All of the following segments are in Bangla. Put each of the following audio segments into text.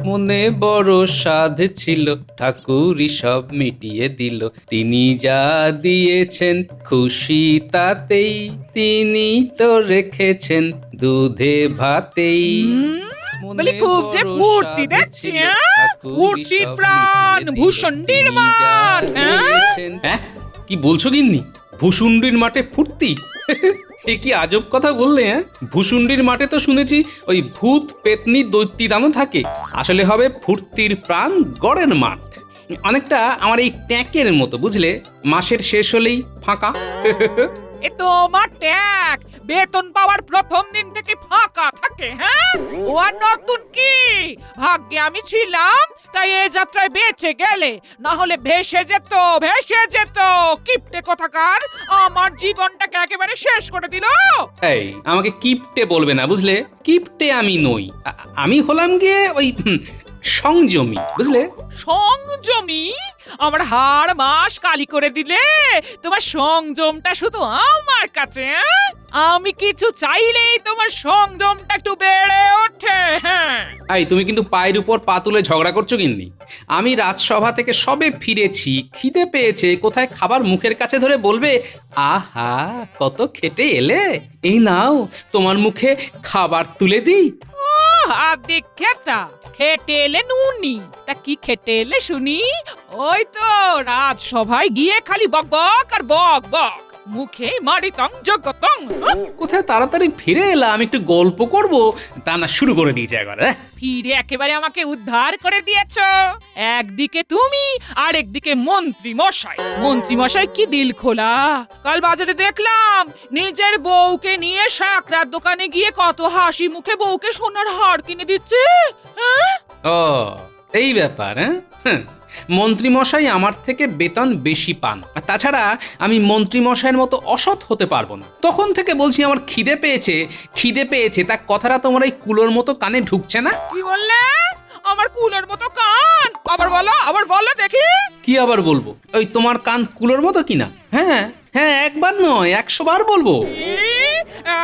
মনে বড় সাধ ছিল, ঠাকুরই সব মিটিয়ে দিল। তিনি যা দিয়েছেন খুশি তাতেই, তিনি তো রেখেছেন দুধে ভাতেই। বলি খুব যে ফুর্তি দেখছি, ফুর্তির প্রাণ ভূষণ্ডির মান। হ্যাঁ, কি বলছো গিন্নি? ভূষুণ্ডির মাঠে ফুর্তি? এ কি আজব কথা বললে? হ্যাঁ, ভূষুণ্ডির মাঠে তো শুনেছি ওই ভূত পেতনি দৈত্যদানও থাকে। আসলে হবে ফুর্তির প্রাণ গড়ের মাঠ। অনেকটা আমার এই ট্যাঁকের মতো, বুঝলে? মাসের শেষ হলেই ফাঁকা। এ তোমার ট্যাগ বেতন পাওয়ার প্রথম দিন থেকে ফাঁকা থাকে। হ্যাঁ, ও আর নতুন কি? ভাগ্যে আমি ছিলাম তাই এ যাত্রায় বেঁচে গেলে, না হলে ভেসে যেত, ভেসে যেত। কিপটে কোথাকার আমার জীবনটাকে একেবারে শেষ করে দিল। এই, আমাকে কিপটে বলবে না, বুঝলে? কিপটে আমি নই, আমি হলাম গিয়ে ওই সংযমী, বুঝলে? সংযমী? আমার হাড় মাস কালি করে দিলে। তোমার সংযমটা শুধু আমার কাছে। আমি কিছু চাইলেই তোমার সংযমটা একটু বেড়ে ওঠে। হ্যাঁ, এই, তুমি কিন্তু পায়ের উপর পা তুলে ঝগড়া করছো গিন্নি। আমি রাজসভা থেকে সবে ফিরেছি, খিদে পেয়েছে, কোথায় খাবার মুখের কাছে ধরে বলবে, আহা কত খেটে এলে, এই নাও তোমার মুখে খাবার তুলে দিই। আদি খেতা খেটে এলে নুনি, তা কি খেটে এলে শুনি? ওই তো রাজসভায় গিয়ে খালি বক বক আর বক বক, মুখে মারিতং জগতং। কোথায় তাড়াতাড়ি ফিরে এলাম, একটু গল্প করব, তা না শুরু করে দিয়েছে একবার। ফিরে একেবারে আমাকে উদ্ধার করে দিয়েছো। একদিকে তুমি আর একদিকে মন্ত্রী মশাই। মন্ত্রী মশাই কি দিল খোলা! কাল বাজারে দেখলাম নিজের বউকে নিয়ে শাকরার দোকানে গিয়ে কত হাসি মুখে বউকে সোনার হার কিনে দিচ্ছে। হ্যাঁ, ও এই ব্যাপার। হ্যাঁ, মন্ত্রী মশাই আমার থেকে বেতন বেশি পান, আর তাছাড়া আমি মন্ত্রী মশাইয়ের মতো অসৎ হতে পারবো না। তখন থেকে বলছি আমার খিদে পেয়েছে, খিদে পেয়েছে, তা কথাটা তোমার এই কুলোর মতো কানে ঢুকছে না? কি বললে? আমার কুলোর মতো কান? আবার বলো, আবার বলো দেখি। কি আবার বলবো? ওই তোমার কান কুলোর মতো কিনা? হ্যাঁ হ্যাঁ, একবার নয় 100 বার বলবো।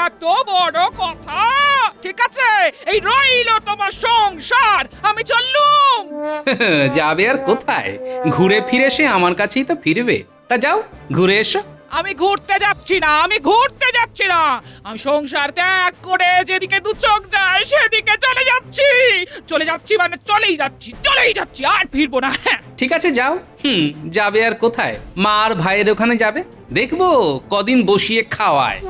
এত বড় কথা! ঠিক আছে, এই রইলো তোমার সংসার, আমি চললুম। যাবে আর কোথায়? ঘুরে ফিরে সে আমার কাছেই তো ফিরবে। তা যাও, ঘুরে এসো। আমি ঘুরতে যাচ্ছি না, আমি ঘুরতে যাচ্ছি না। আমি সংসার ত্যাগ করে যেদিকে দু চোখ যায় সেদিকে চলে যাচ্ছি। চলে যাচ্ছি মানে চলেই যাচ্ছি, চলেই যাচ্ছি, আর ফিরবো না। ঠিক আছে যাও। যাবে আর কোথায়? মা আর ভাইয়ের ওখানে যাবে, দেখবো কদিন বসিয়ে খাওয়ায়।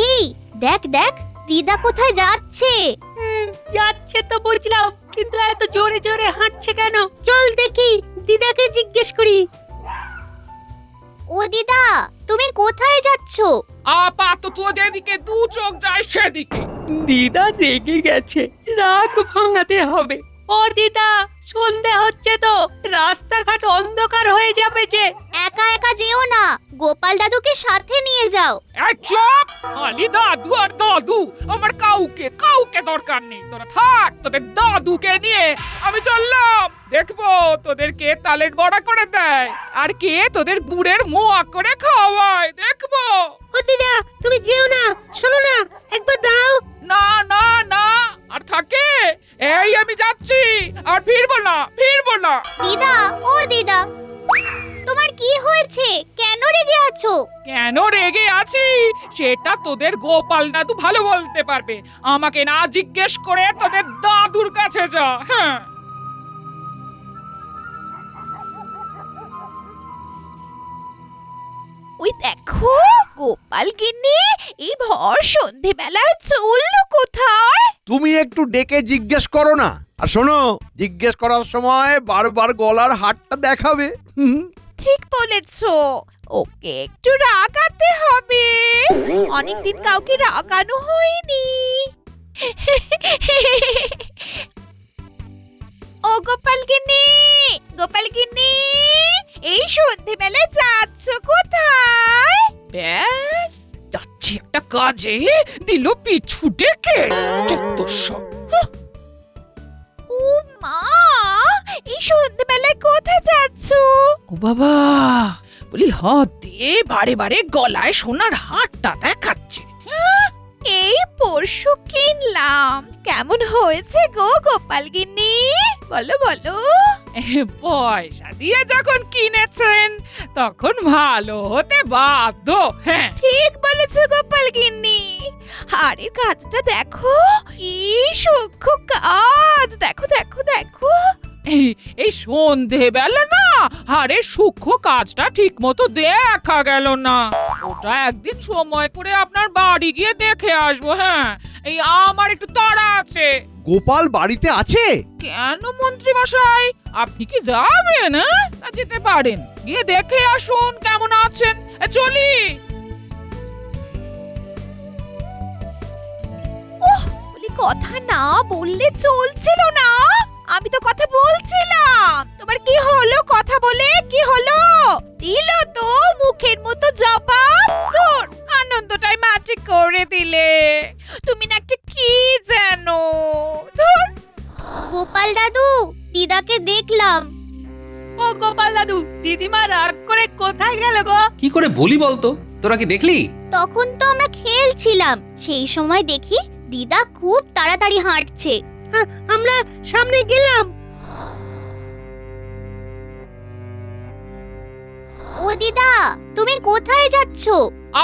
এই দেখ দেখ, দিদা কোথায় যাচ্ছে? যাচ্ছে তো বুঝলাম, কিন্তু এত জোরে জোরে হাঁটছে কেন? চল দেখি, দিদাকে জিজ্ঞেস করি। ও দিদা, তুমি কোথায় যাচ্ছো? আপাতত যেদিকে দু চোখ যায় সেদিকে। দিদা রেগে গেছে, রাগ ভাঙাতে হবে। ও দিদা, সন্ধে হচ্ছে তো, রাস্তাঘাট অন্ধকার হয়ে যাবে যে। একা একা যেও না, গোপাল দাদুকে সাথে নিয়ে যাও। চুপ! খালি দাদু আর দাদু, আমার কাউকে কাউকে দরকার নেই। তোরা থাক তোদের দাদুকে নিয়ে, আমি চললাম। দেখবো তোদের কে তালের বড়া করে দেয় আর কে তোদের গুড়ের মোয়া করে খাওয়ায়, দেখবো। ও দিদা, তুমি যেও না, শোনো না, একবার দাঁড়াও। না না না, আর থাকে? এই আমি যাচ্ছি, আর ফিরবো না, ফিরবো না। দিদা, ও দিদা, তোমার কি হয়েছে? কেন রেগে আছো? কেন রেগে আছি সেটা তোদের গোপাল দাদু ভালো বলতে পারবে। আমাকে না জিজ্ঞেস করে তোদের দাদুর কাছে যা। হ্যাঁ, ওই দেখো, গোপাল গিন্নি এই ভর সন্ধেবেলায় চললো কোথায়? তুমি একটু ডেকে জিজ্ঞেস করো না। আর শোনো, জিজ্ঞেস করার সময় বারবার গলার হাতটা দেখাবে। ঠিক বলেছো, ওকে একটু রাগাতে হবে। অনেকদিন কাউকে রাগানো হয়নি। ও গোপাল গিন্নি, গোপাল গিন্নি, এই সন্ধেবেলায় যাচ্ছ কোথায়? ব্যাস যাচ্ছি একটা কাজে, দিল পিছু ডেকে। যত সব। ও মা, এই সন্ধেবেলায় কোথায় যাচ্ছ? ও বাবা, বলি হাত দিয়ে বারে বারে গলায় সোনার হারটা দেখাচ্ছে। কেমন হয়েছে গো গোপাল গিন্নি? বলো বলো। পয়সা দিয়ে যখন কিনেছেন তখন ভালো হতে বাধ্য। হ্যাঁ, ঠিক বলেছো গোপাল গিন্নি। হাড়ের কাজটা দেখো, কি সূক্ষ্ম কাজ। দেখো দেখো দেখো। এই সন্ধেবেলা না হাড়ের সূক্ষ্ম কাজটা ঠিক মতো দেখা গেল না। ওটা একদিন সময় করে আপনার বাড়ি গিয়ে দেখে আসবো। হ্যাঁ, এই আমার একটু তাড়া আছে। গোপাল বাড়িতে আছে? কেন মন্ত্রী মশাই, আপনি কি যাবেন? হ্যাঁ, তা যেতে পারেন, গিয়ে দেখে আসুন কেমন আছেন। চলি। বলি কথা না বললে চলছিল না। আমি তো কথা বলছিলাম। তোমার কি হলো? কথা বলে কি হলো? দিল তো মুখের মতো জবাব। তোর আনন্দটাই মাটি করে দিলে। তুমি না একটা কি জানো? ধুর। গোপাল দাদু, দিদাকে দেখলাম। ও গোপাল দাদু, দিদিমা রাগ করে কোথায় গেল গো? কি করে বলি বলতো, তোরা কি দেখলি? তখন তো আমরা খেলছিলাম, সেই সময় দেখি দিদা খুব তাড়াতাড়ি হাঁটছে। আমরা সামনে গেলাম। ও দিদা, তুমি কোথায় যাচ্ছ?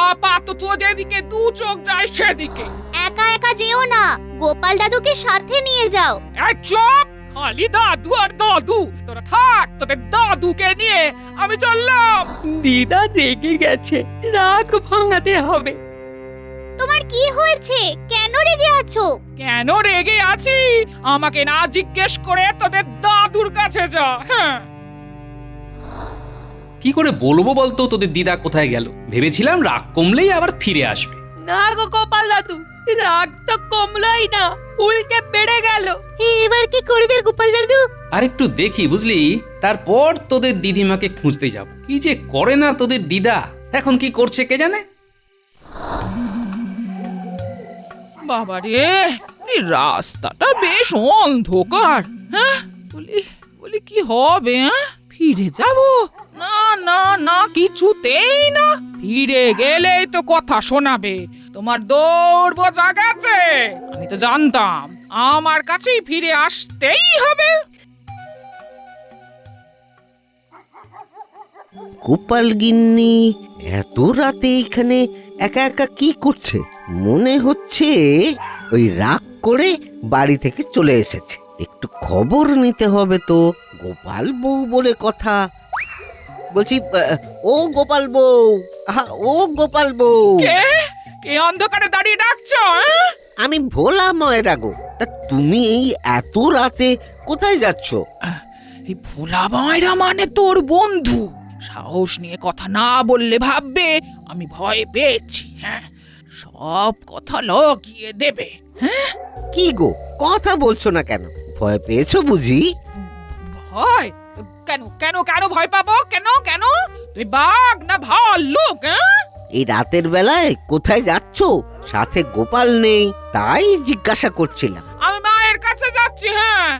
আপাতত যেদিকে দু চোখ যায় সেদিকে। একা একা যেও না, গোপাল দাদুকে সাথে নিয়ে যাও। এই চুপ! খালি দাদু আর দাদু। তোরা থাক, তোদের দাদুকে নিয়ে আমি চললাম। দিদা রেগে গেছে, রাগ ভাঙাতে হবে। তোমার কি হয়েছে? কেন রেগে আছো? কেন রেগে আছি আমাকে না জিজ্ঞেস করে তোদের দাদুর কাছে যা। হ্যাঁ, কি করে বলবো বলতো তোদের দিদা কোথায় গেল? ভেবেছিলাম রাগ কমলেই আবার ফিরে আসবে। না গো গোপাল দাদু, রাগ তো কমলোই না, উল্টে বেড়ে গেল। এবার কি করবে গোপাল দাদু? আর একটু দেখি বুঝলি, তারপর তোদের দিদিমাকে খুঁজতে যাব। কি যে করে না তোদের দিদা, এখন কি করছে কে জানে। বাবারে, এই রাস্তাটা বেশ অন্ধকার। হ্যাঁ, বলি কি হবে? হ্যাঁ, ফিরে যাব? না না না, কিছুতেই না। ফিরে গেলেই তো কথা শোনাবে। তোমার দৌড় বোঝা গেছে। আমি তো জানতাম আমার কাছেই ফিরে আসতেই হবে। গোপাল গিন্নি এত রাতে এখানে একা একা কি করছে? মনে হচ্ছে ওই রাগ করে বাড়ি থেকে চলে এসেছে। একটু খবর নিতে হবে তো। গোপাল বউ বলে কথা। বলছি, ও গোপাল বউ, আহা, ও গোপাল বউ। কে অন্ধকারে দাঁড়িয়ে ডাকছো? হ্যাঁ? আমি ভোলা ময়রা গো। তা তুমি এই এত রাতে কোথায় যাচ্ছ? এই ভোলা ময়রা মানে তোর বন্ধু। সাহস নিয়ে কথা না বললে ভাববে আমি ভয় পেয়েছি। হ্যাঁ, সব কথা লকিয়ে দেবে। হ্যাঁ, কি গো, কথা বলছো না কেন? ভয় পেয়েছো বুঝি? ভয়? কেন কেন কেন ভয় পাবো? কেন কেন? তুই বাঘ না ভাল্লুক? হ্যাঁ, এই রাতের বেলায় কোথায় যাচ্ছ? সাথে গোপাল নেই, তাই জিজ্ঞাসা করছিলাম। আমি মায়ের কাছে যাচ্ছি। হ্যাঁ,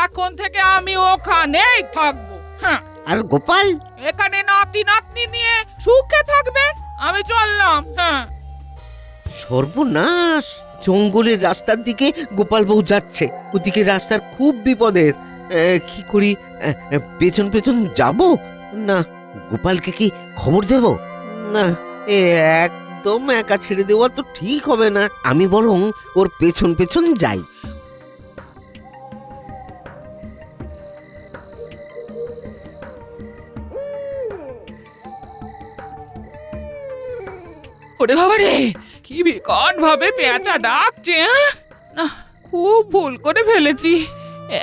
এখন থেকে আমি ওখানেই থাকবো। হ্যাঁ, আর গোপাল? এখানে নাতি নাতনি নিয়ে সুখে থাকবে। আমি চললাম। হ্যাঁ, সর্বনাশ! জঙ্গলের রাস্তার দিকে গোপাল বউ যাচ্ছে। ওদিকে রাস্তার খুব বিপদের। কি করি? পেছন পেছন যাব না গোপালকে কি খবর দেব? না, একদম একা ছেড়ে দেওয়া তো ঠিক হবে না। আমি বরং ওর পেছন পেছন যাই। ওরে বাবা রে, কি বিকট ভাবে পেঁচা ডাকছে। হ্যাঁ? না, খুব ভুল করে ফেলেছি।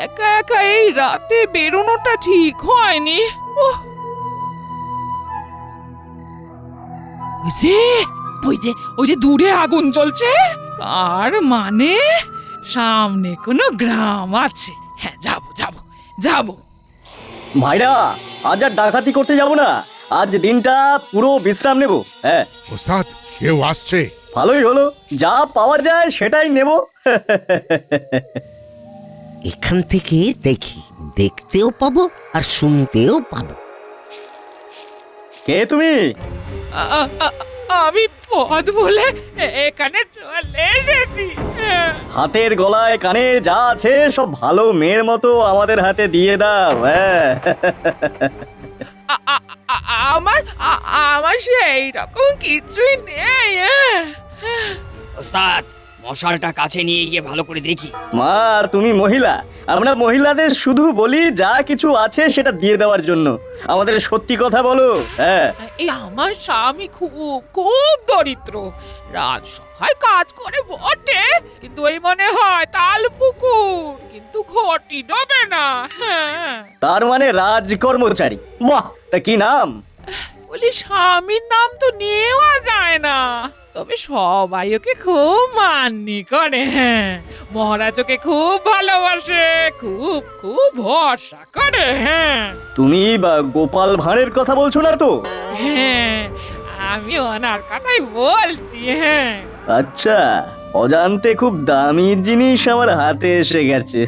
একা একা এই রাতে বেরোনোটা ঠিক হয়নি। ওহ, ওই যে দূরে আগুন জ্বলছে, তার মানে সামনে কোনো গ্রাম আছে। হ্যাঁ, যাবো। ভাইরা, আজ আর ডাকাতি করতে যাব না। আজ দিনটা পুরো বিশ্রাম নেব। হ্যাঁ, ওস্তাদ, কেউ আসছে। ভালোই হলো, যা পাওয়া যায় সেটাই নেব। এখান থেকে দেখি, দেখতেও পাবো আর শুনতেও পাবো। কে তুমি? আমি পদ বলে এখানে চলে এসেছি। হাতের গলায় কানে যা আছে সব ভালো মেয়ের মতো আমাদের হাতে দিয়ে দাও। হ্যাঁ আমার আমার সেই রকম কিছুই নেই। ওস্তাদ মশালটা কাছে নিয়ে গিয়ে ভালো করে দেখি। মা, তুমি মহিলা, আমরা মহিলাদের শুধু বলি যা কিছু আছে সেটা দিয়ে দেওয়ার জন্য। আমাদের সত্যি কথা বলো। হ্যাঁ এই আমার স্বামী খুব খুব দরিদ্র, রাজসভায় কাজ করে বটে, কিন্তু ওই মনে হয় তাল পুকুর, কিন্তু ঘটি ডোবে না। হ্যাঁ তার মানে রাজকর্মচারী। বাহ, তা কি নাম? বলি স্বামীর নাম তো নেওয়া যায় না, তবে সবাই ওকে খুব মান্যি করে। হ্যাঁ মহারাজ ওকে খুব ভালোবাসে, খুব খুব ভরসা করে। হ্যাঁ তুমি গোপাল ভাঁড়ের কথা বলছো না তো? হ্যাঁ আমি ওনার কথাই বলছি। হ্যাঁ আচ্ছা, অজান্তে খুব দামি জিনিস আমার হাতে এসে গেছে।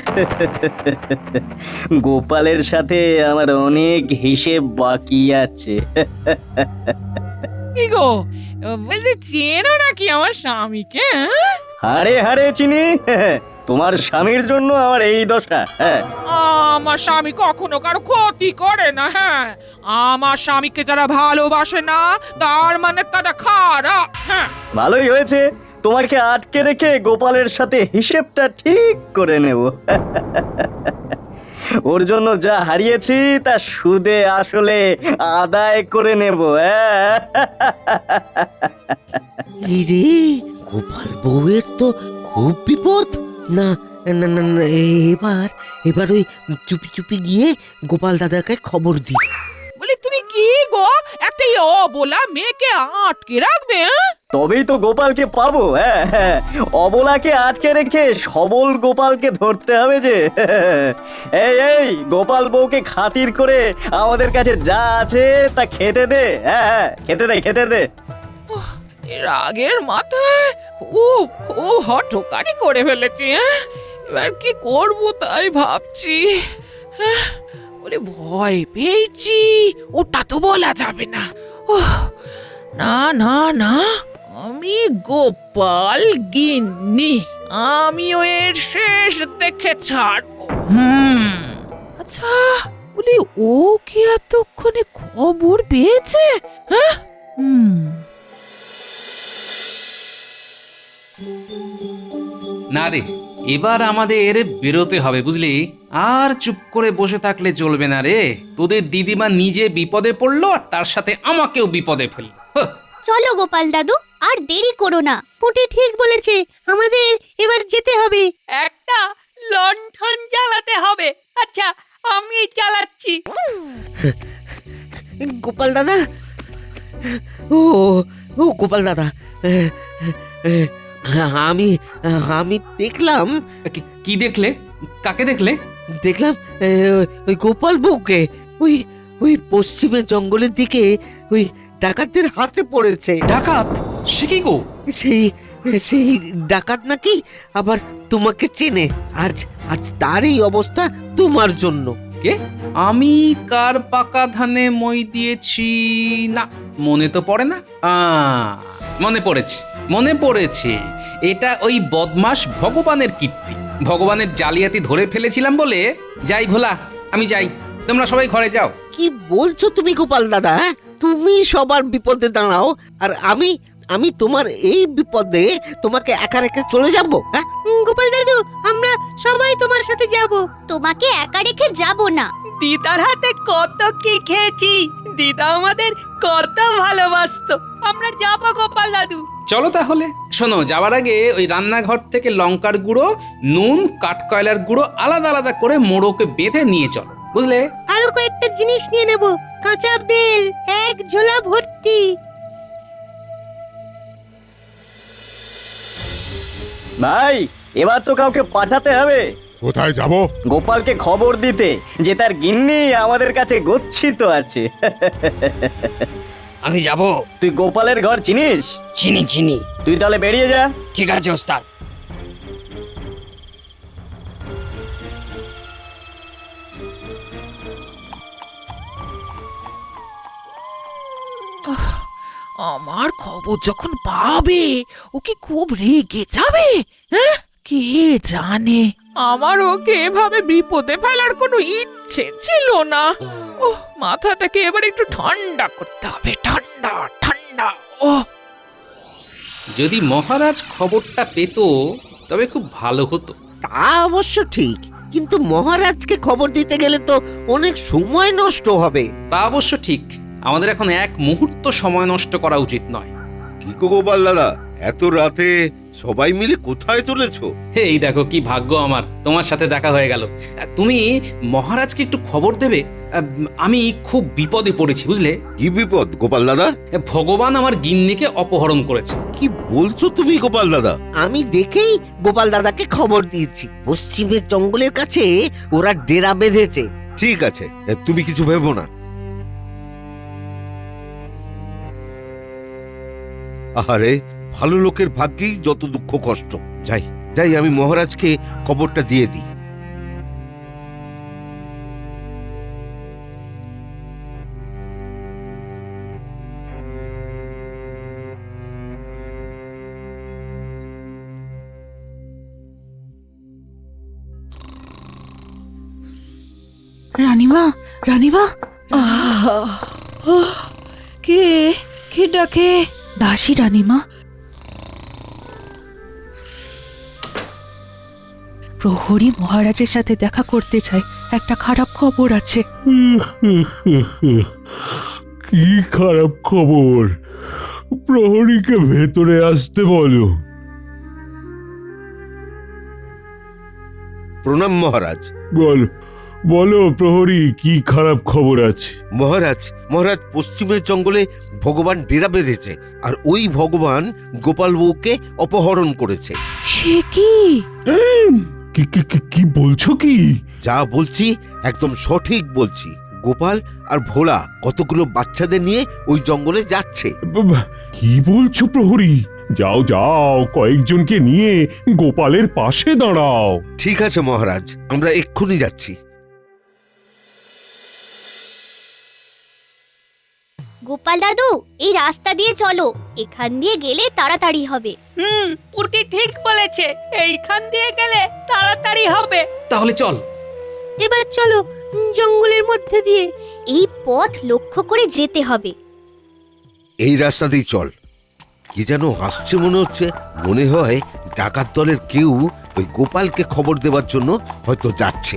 গোপালের সাথে আমার অনেক হিসেব বাকি আছে। কি গো, বলছি চেনো নাকি আমার স্বামীকে? হ্যাঁ? হাড়ে হাড়ে চিনি। তোমার স্বামীর জন্য আমার এই দশা। হ্যাঁ আমার স্বামী কখনো কারো ক্ষতি করে না। হ্যাঁ আমার স্বামীকে যারা ভালোবাসে না তার মানে তারা খারাপ। হ্যাঁ ভালোই হয়েছে, তোমাকে আটকে রেখে গোপালের সাথে হিসেবটা ঠিক করে নেব। ওর জন্য যা হারিয়েছি তা সুদে আসলে আদায় করে নেব। হ্যাঁ রে গোপাল বউয়ের তো খুব বিপদ। না না না না, এবার এবার ওই চুপি চুপি গিয়ে গোপাল দাদাকে খবর দি। বলি তুমি কি গো, একটা অবলা মেয়েকে আটকে রাখবে? হ্যাঁ তবেই তো গোপালকে পাবো। হ্যাঁ হ্যাঁ, অবলাকে আটকে রেখে সবল গোপালকে ধরতে হবে যে। এই এই, গোপাল বউকে খাতির করে আমাদের কাছে যা আছে তা খেতে দে। হ্যাঁ হ্যাঁ, খেতে দে খেতে দে। এর আগের মাথায় খুব খুব হঠকারি করে ফেলেছি। হ্যাঁ এবার কি করব তাই ভাবছি। হ্যাঁ বলে ভয় পেয়েছি, ওটা তো বলা যাবে না। ওহ, না না না, আমি গোপাল গিন্নি, আমিও এর শেষ দেখে ছাড়বো। আচ্ছা বলি ও কি এতক্ষণে খবর পেয়েছে? হ্যাঁ না রে, এবার আমাদের বেরোতে হবে বুঝলি। আর চুপ করে বসে থাকলে চলবে না রে। তোদের দিদিমা নিজে বিপদে পড়লো আর তার সাথে আমাকেও বিপদে ফেললো। চলো গোপাল দাদু, আর দেরি করো না। পুটি ঠিক বলেছে, আমাদের এবার যেতে হবে। একটা লণ্ঠন জ্বালাতে হবে। আচ্ছা আমি জ্বালাচ্ছি। গোপাল দাদা, ও ও গোপাল দাদা, আমি আমি দেখলাম কি দেখলে? কাকে দেখলে? দেখলাম ওই গোপাল বউকে ওই ওই পশ্চিমের জঙ্গলের দিকে ওই ডাকাতদের হাতে পড়েছে। ডাকাত? সে কি গো? সেই সেই ডাকাত নাকি আবার তোমাকে চেনে। আজ আজ তারই অবস্থা তোমার জন্য। কে? আমি কার পাকা ধানে মই দিয়েছি? না, মনে তো পড়ে না। মনে পড়েছে, মনে পড়েছে। এটা ওই বদমাস ভগবানের কীর্তি। ভগবানের জালিয়াতি ধরে ফেলেছিলাম বলে। যাই ভোলা, আমি যাই, তোমরা সবাই ঘরে যাও। কি বলছো তুমি গোপাল দাদা? তুমি সবার বিপদে দাঁড়াও আর আমি আমি তোমার এই বিপদে তোমাকে একা রেখে চলে যাব? হ্যাঁ গোপাল দাদু, আমরা সবাই তোমার সাথে যাব। তোমাকে একা রেখে যাব না। দিদার হাতে কত কি খেয়েছি, দিদা আমাদের কত ভালোবাসতো। আমরা যাবো গোপাল দাদু। চলো তাহলে। শোনো, যাওয়ার আগে ওই রান্নাঘর থেকে লঙ্কার গুঁড়ো, নুন, কাঠকয়লার গুঁড়ো আলাদা আলাদা করে মোড়োকে বেঁধে নিয়ে চলো, বুঝলে? আরো কয়েকটা জিনিস নিয়ে নেব, কাঁচা বেল এক ঝোলা ভর্তি। ভাই, এবার তো কাউকে পাঠাতে হবে। কোথায় যাব? গোপালকে খবর দিতে যে তার গিন্নি আমাদের কাছে গচ্ছিত আছে। আমি যাব। তুই গোপালের ঘর চিনিস? চিনি চিনি। তুই তাহলে বেরিয়ে যা। ঠিক আছে ওস্তাদ। আমার খবর যখন পাবে ও কি খুব রেগে যাবে, হ্যাঁ? কে জানে, আমার ওকে এভাবে বিপদে ফেলার কোনো ইচ্ছে ছিল না। ও মাথাটাকে এবার একটু ঠান্ডা করতে হবে, ঠান্ডা ঠান্ডা। ও যদি মহারাজ খবরটা পেত তবে খুব ভালো হতো। তা অবশ্য ঠিক, কিন্তু মহারাজকে খবর দিতে গেলে তো অনেক সময় নষ্ট হবে। তা অবশ্য ঠিক, আমাদের এখন এক মুহূর্ত সময় নষ্ট করা উচিত নয়। কি গো গোপাল দাদা, এত রাতে সবাই মিলে কোথায় চলেছো? এই দেখো কি ভাগ্য আমার, তোমার সাথে দেখা হয়ে গেল। তুমি মহারাজকে একটু খবর দেবে, আমি খুব বিপদে পড়েছি বুঝলে। কি বিপদ গোপাল দাদা? ভগবান আমার গিন্নিকে অপহরণ করেছে। কি বলছো তুমি গোপাল দাদা? আমি দেখেই গোপাল দাদাকে খবর দিয়েছি, পশ্চিমের জঙ্গলের কাছে ওরা ডেরা বেঁধেছে। ঠিক আছে, তুমি কিছু ভেবো না। আহারে, ভালো লোকের ভাগ্যেই যত দুঃখ কষ্ট। যাই যাই, আমি মহারাজকে খবরটা দিয়ে দিই। রানীমা, রানীমা, কে কে ডাকে? দাসী রানীমা। প্রহরী মহারাজের সাথে দেখা করতে চাই, একটা খারাপ খবর আছে। কি খারাপ খবর? প্রহরীকে ভেতরে আসতে বলো। প্রণাম মহারাজ। বলো বলো প্রহরী, কি খারাপ খবর আছে? মহারাজ, মহারাজ পশ্চিমের জঙ্গলে ভগবান ডেরা বেঁধেছে, আর ওই ভগবান গোপাল বউকে অপহরণ করেছে। সে কি? কি কি কি- কি বলছো কি? যা বলছি একদম সঠিক বলছি। গোপাল আর ভোলা কতগুলো বাচ্চাদের নিয়ে ওই জঙ্গলে যাচ্ছে। কি বলছো প্রহরী? যাও যাও, কয়েকজনকে নিয়ে গোপালের পাশে দাঁড়াও। ঠিক আছে মহারাজ, আমরা এক্ষুনি যাচ্ছি। গোপাল দাদু, এই রাস্তা দিয়ে চলো, এখান দিয়ে গেলে তাড়াতাড়ি হবে। পুরকি ঠিক বলেছে, এইখান দিয়ে গেলে তাড়াতাড়ি হবে। তাহলে চল। এবার চলো জঙ্গলের মধ্যে দিয়ে। এই পথ লক্ষ্য করে যেতে হবে। এই রাস্তাতেই চল। কি যেন আসছে মনে হচ্ছে, মনে হয় ডাকাত দলের কেউ ওই গোপালকে খবর দেওয়ার জন্য হয়তো যাচ্ছে।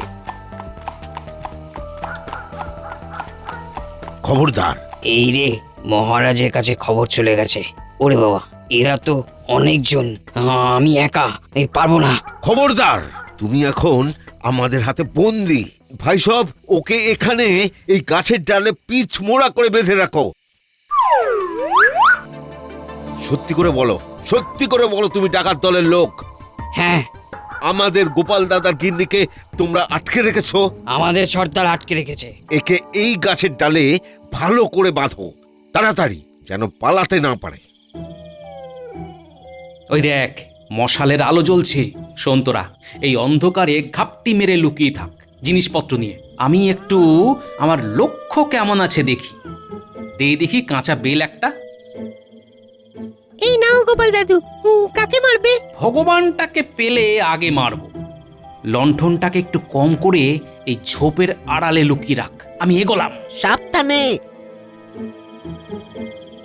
খবরদার। এই রে, মহারাজের কাছে খবর চলে গেছে। ওরে বাবা, এরা তো অনেকজন, আমি একা পারবো না। খবরদার, তুমি এখন আমাদের হাতে বন্দি। ভাই সব, ওকে এখানে এই গাছের ডালে পিচ মোড়া করে বেঁধে রাখো। সত্যি করে বলো, সত্যি করে বলো, তুমি ডাকাত দলের লোক? হ্যাঁ, আমাদের গোপাল দাদার গিন্নিকে তোমরা আটকে রেখেছো। আমাদের সর্দার আটকে রেখেছে। একে এই গাছের ডালে ভালো করে বাঁধো, তাড়াতাড়ি, যেন পালাতে না পারে। ওই দেখ, মশালের আলো জ্বলছে। শোন তোরা, এই অন্ধকারে ঘাপটি মেরে লুকিয়ে থাক জিনিসপত্র নিয়ে। আমি একটু আমার লক্ষ্য কেমন আছে দেখি। দেখি কাঁচা বেল একটা। এই নাও গোপাল দাদু, কাকে মারবে? ভগবানটাকে পেলে আগে মারব। লণ্ঠনটাকে একটু কম করে এই ঝোপের আড়ালে লুকিয়ে রাখ। আমি এগোলাম। সাবধানে।